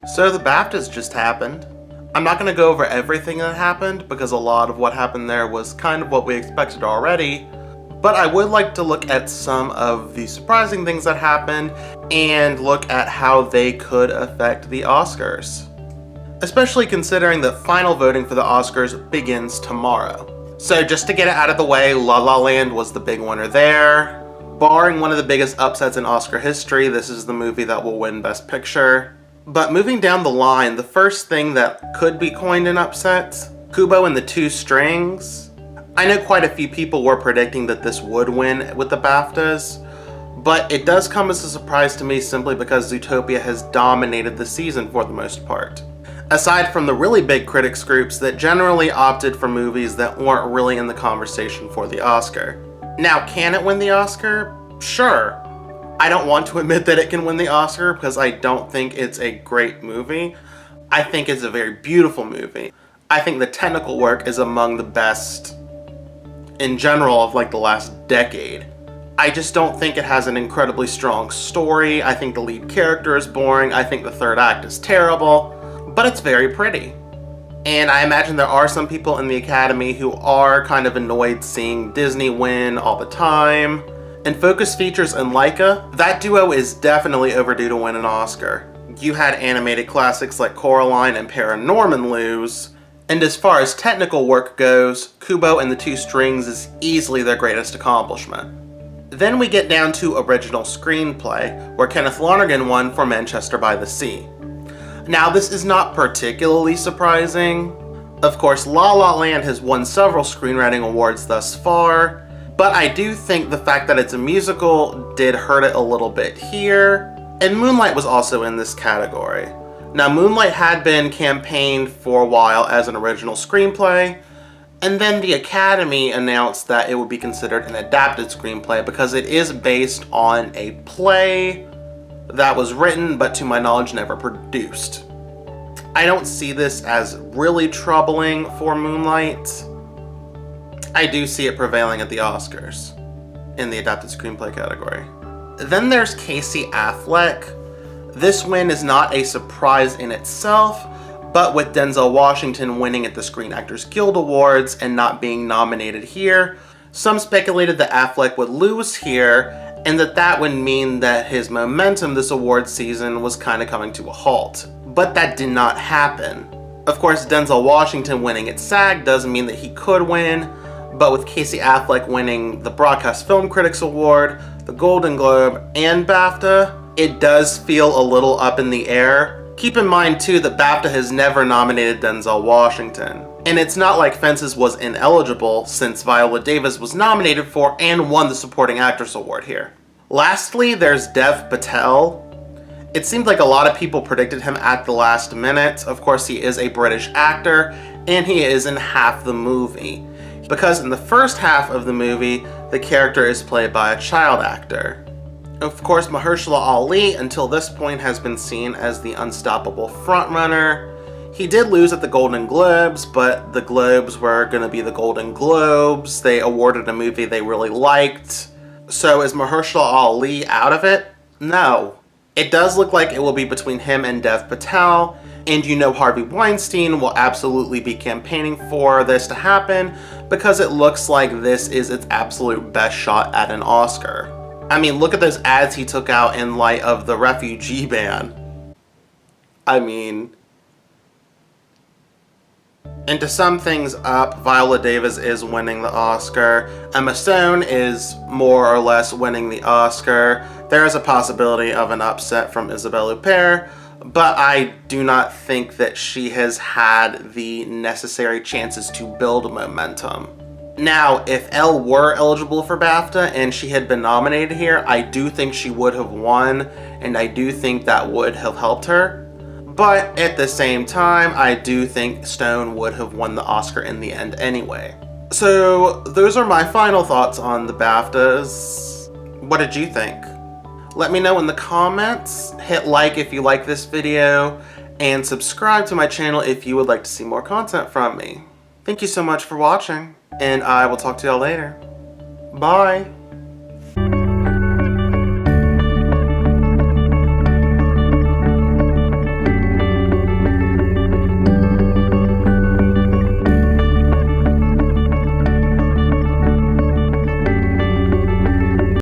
So the BAFTAs just happened. I'm not going to go over everything that happened because a lot of what happened there was kind of what we expected already, but I would like to look at some of the surprising things that happened and look at how they could affect the Oscars. Especially considering that final voting for the Oscars begins tomorrow. So just to get it out of the way, La La Land was the big winner there. Barring one of the biggest upsets in Oscar history, this is the movie that will win Best Picture. But moving down the line, the first thing that could be coined an upset, Kubo and the Two Strings. I know quite a few people were predicting that this would win with the BAFTAs, but it does come as a surprise to me simply because Zootopia has dominated the season for the most part. Aside from the really big critics groups that generally opted for movies that weren't really in the conversation for the Oscar. Now, can it win the Oscar? Sure. I don't want to admit that it can win the Oscar because I don't think it's a great movie. I think it's a very beautiful movie. I think the technical work is among the best in general of like the last decade. I just don't think it has an incredibly strong story. I think the lead character is boring. I think the third act is terrible, but it's very pretty. And I imagine there are some people in the Academy who are kind of annoyed seeing Disney win all the time. And Focus Features and Laika, that duo is definitely overdue to win an Oscar. You had animated classics like Coraline and Paranorman lose, and as far as technical work goes, Kubo and the Two Strings is easily their greatest accomplishment. Then we get down to original screenplay, where Kenneth Lonergan won for Manchester by the Sea. Now, this is not particularly surprising. Of course, La La Land has won several screenwriting awards thus far, but I do think the fact that it's a musical did hurt it a little bit here. And Moonlight was also in this category. Now, Moonlight had been campaigned for a while as an original screenplay, and then the Academy announced that it would be considered an adapted screenplay because it is based on a play that was written but to my knowledge never produced. I don't see this as really troubling for Moonlight. I do see it prevailing at the Oscars in the adapted screenplay category. Then there's Casey Affleck. This win is not a surprise in itself, but with Denzel Washington winning at the Screen Actors Guild Awards and not being nominated here, some speculated that Affleck would lose here and that would mean that his momentum this award season was kind of coming to a halt. But that did not happen. Of course, Denzel Washington winning at SAG doesn't mean that he could win, but with Casey Affleck winning the Broadcast Film Critics Award, the Golden Globe, and BAFTA, it does feel a little up in the air. Keep in mind too that BAFTA has never nominated Denzel Washington. And it's not like Fences was ineligible since Viola Davis was nominated for and won the Supporting Actress Award here. Lastly, there's Dev Patel. It seemed like a lot of people predicted him at the last minute. Of course, he is a British actor and he is in half the movie. Because in the first half of the movie, the character is played by a child actor. Of course, Mahershala Ali, until this point, has been seen as the unstoppable frontrunner. He did lose at the Golden Globes, but the Globes were going to be the Golden Globes. They awarded a movie they really liked. So is Mahershala Ali out of it? No. It does look like it will be between him and Dev Patel, and you know Harvey Weinstein will absolutely be campaigning for this to happen because it looks like this is its absolute best shot at an Oscar. I mean, look at those ads he took out in light of the refugee ban. I mean, and to sum things up, Viola Davis is winning the Oscar. Emma Stone is more or less winning the Oscar. There is a possibility of an upset from Isabelle Huppert, but I do not think that she has had the necessary chances to build momentum. Now, if Elle were eligible for BAFTA and she had been nominated here, I do think she would have won, and I do think that would have helped her. But at the same time, I do think Stone would have won the Oscar in the end anyway. So those are my final thoughts on the BAFTAs. What did you think? Let me know in the comments. Hit like if you like this video, and subscribe to my channel if you would like to see more content from me. Thank you so much for watching, and I will talk to y'all later. Bye!